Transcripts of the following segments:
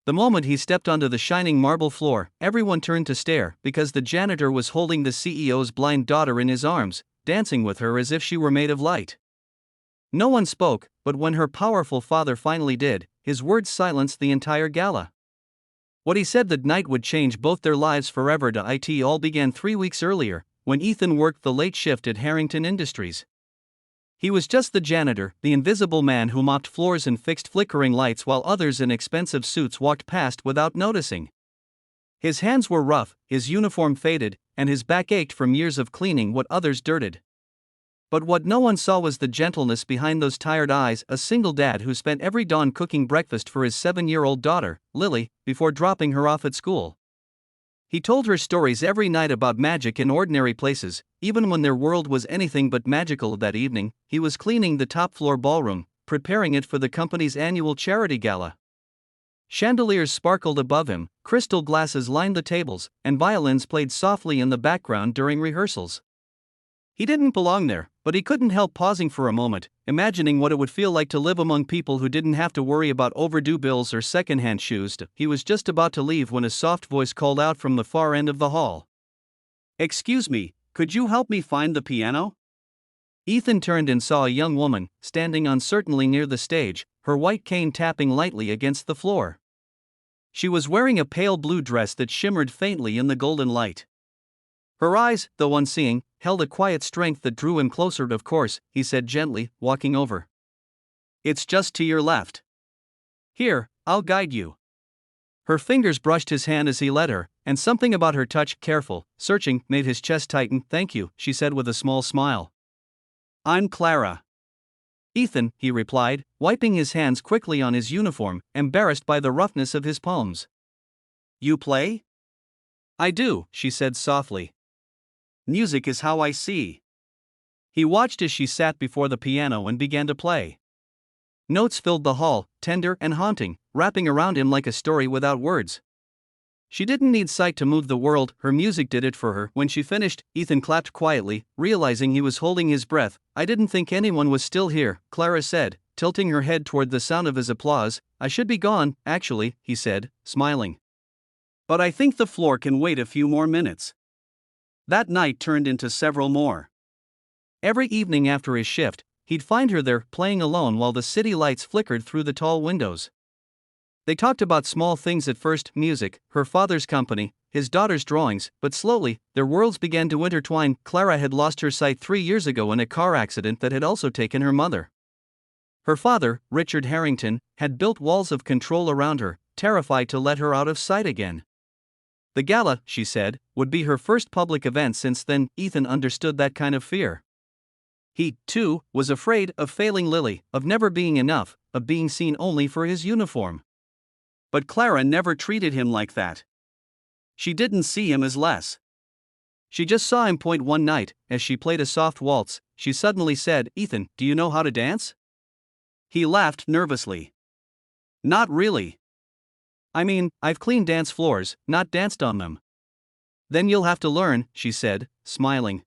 The moment he stepped onto the shining marble floor, everyone turned to stare, because the janitor was holding the CEO's blind daughter in his arms, dancing with her as if she were made of light. No one spoke, but when her powerful father finally did, his words silenced the entire gala. What he said that night would change both their lives forever to it all began 3 weeks earlier, when Ethan worked the late shift at Harrington Industries. He was just the janitor, the invisible man who mopped floors and fixed flickering lights while others in expensive suits walked past without noticing. His hands were rough, his uniform faded, and his back ached from years of cleaning what others dirted. But what no one saw was the gentleness behind those tired eyes, a single dad who spent every dawn cooking breakfast for his 7-year-old daughter, Lily, before dropping her off at school. He told her stories every night about magic in ordinary places, even when their world was anything but magical. That evening, he was cleaning the top-floor ballroom, preparing it for the company's annual charity gala. Chandeliers sparkled above him, crystal glasses lined the tables, and violins played softly in the background during rehearsals. He didn't belong there, but he couldn't help pausing for a moment, imagining what it would feel like to live among people who didn't have to worry about overdue bills or secondhand shoes. He was just about to leave when a soft voice called out from the far end of the hall. "Excuse me, could you help me find the piano?" Ethan turned and saw a young woman, standing uncertainly near the stage, her white cane tapping lightly against the floor. She was wearing a pale blue dress that shimmered faintly in the golden light. Her eyes, though unseeing, held a quiet strength that drew him closer. "Of course," he said gently, walking over. "It's just to your left. Here, I'll guide you." Her fingers brushed his hand as he led her, and something about her touch, careful, searching, made his chest tighten. "Thank you," she said with a small smile. "I'm Clara." "Ethan," he replied, wiping his hands quickly on his uniform, embarrassed by the roughness of his palms. "You play?" "I do," she said softly. "Music is how I see." He watched as she sat before the piano and began to play. Notes filled the hall, tender and haunting, wrapping around him like a story without words. She didn't need sight to move the world, her music did it for her. When she finished, Ethan clapped quietly, realizing he was holding his breath. "I didn't think anyone was still here," Clara said, tilting her head toward the sound of his applause. "I should be gone, actually," he said, smiling. "But I think the floor can wait a few more minutes." That night turned into several more. Every evening after his shift, he'd find her there, playing alone while the city lights flickered through the tall windows. They talked about small things at first: music, her father's company, his daughter's drawings, but slowly, their worlds began to intertwine. Clara had lost her sight 3 years ago in a car accident that had also taken her mother. Her father, Richard Harrington, had built walls of control around her, terrified to let her out of sight again. The gala, she said, would be her first public event since then. Ethan understood that kind of fear. He, too, was afraid of failing Lily, of never being enough, of being seen only for his uniform. But Clara never treated him like that. She didn't see him as less. She just saw him point. One night, as she played a soft waltz, she suddenly said, "Ethan, do you know how to dance?" He laughed nervously. "Not really. I mean, I've cleaned dance floors, not danced on them." "Then you'll have to learn," she said, smiling.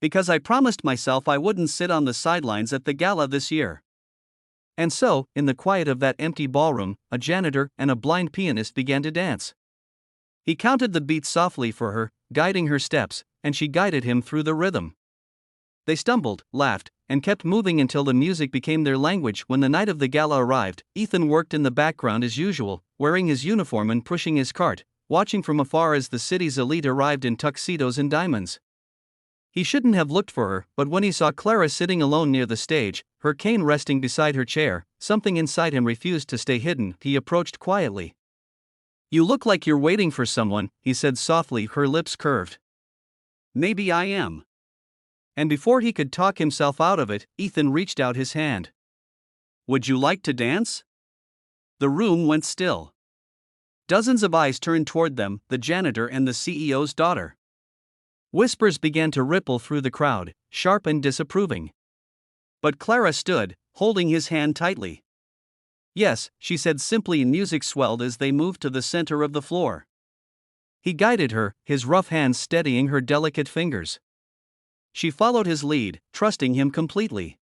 "Because I promised myself I wouldn't sit on the sidelines at the gala this year." And so, in the quiet of that empty ballroom, a janitor and a blind pianist began to dance. He counted the beats softly for her, guiding her steps, and she guided him through the rhythm. They stumbled, laughed, and kept moving until the music became their language. When the night of the gala arrived, Ethan worked in the background as usual, wearing his uniform and pushing his cart, watching from afar as the city's elite arrived in tuxedos and diamonds. He shouldn't have looked for her, but when he saw Clara sitting alone near the stage, her cane resting beside her chair, something inside him refused to stay hidden. He approached quietly. "You look like you're waiting for someone," he said softly, her lips curved. "Maybe I am." And before he could talk himself out of it, Ethan reached out his hand. "Would you like to dance?" The room went still. Dozens of eyes turned toward them, the janitor and the CEO's daughter. Whispers began to ripple through the crowd, sharp and disapproving. But Clara stood, holding his hand tightly. "Yes," she said simply. Music swelled as they moved to the center of the floor. He guided her, his rough hands steadying her delicate fingers. She followed his lead, trusting him completely.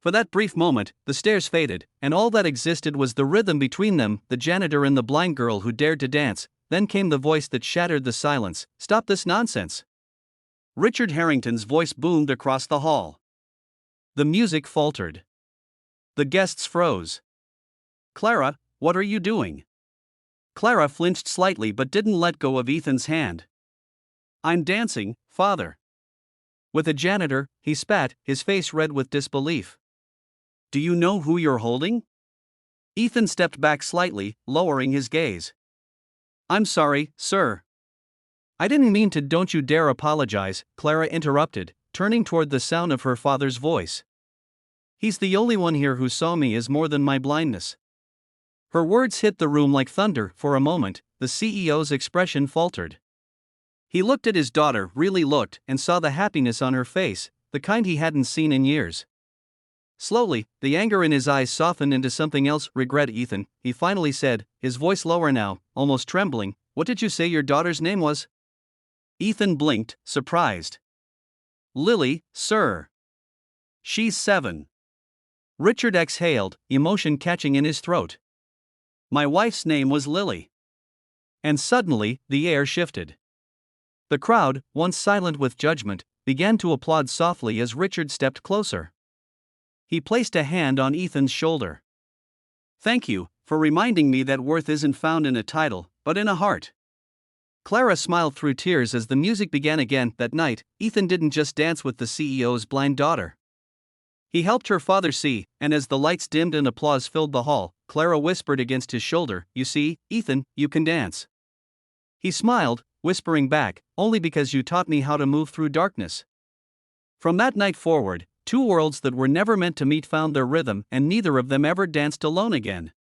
For that brief moment, the stares faded, and all that existed was the rhythm between them, the janitor and the blind girl who dared to dance. Then came the voice that shattered the silence. "Stop this nonsense." Richard Harrington's voice boomed across the hall. The music faltered. The guests froze. "Clara, what are you doing?" Clara flinched slightly but didn't let go of Ethan's hand. "I'm dancing, Father." With the janitor, he spat, his face red with disbelief. "Do you know who you're holding?" Ethan stepped back slightly, lowering his gaze. "I'm sorry, sir." "I didn't mean to." "Don't you dare apologize," Clara interrupted, turning toward the sound of her father's voice. "He's the only one here who saw me as more than my blindness." Her words hit the room like thunder. For a moment, the CEO's expression faltered. He looked at his daughter, really looked, and saw the happiness on her face, the kind he hadn't seen in years. Slowly, the anger in his eyes softened into something else. "Regret, Ethan," he finally said, his voice lower now, almost trembling. "What did you say your daughter's name was?" Ethan blinked, surprised. "Lily, sir. She's 7. Richard exhaled, emotion catching in his throat. "My wife's name was Lily." And suddenly, the air shifted. The crowd, once silent with judgment, began to applaud softly as Richard stepped closer. He placed a hand on Ethan's shoulder. "Thank you for reminding me that worth isn't found in a title, but in a heart." Clara smiled through tears as the music began again. That night, Ethan didn't just dance with the CEO's blind daughter. He helped her father see, and as the lights dimmed and applause filled the hall, Clara whispered against his shoulder, "You see, Ethan, you can dance." He smiled, whispering back, "Only because you taught me how to move through darkness." From that night forward, two worlds that were never meant to meet found their rhythm, and neither of them ever danced alone again.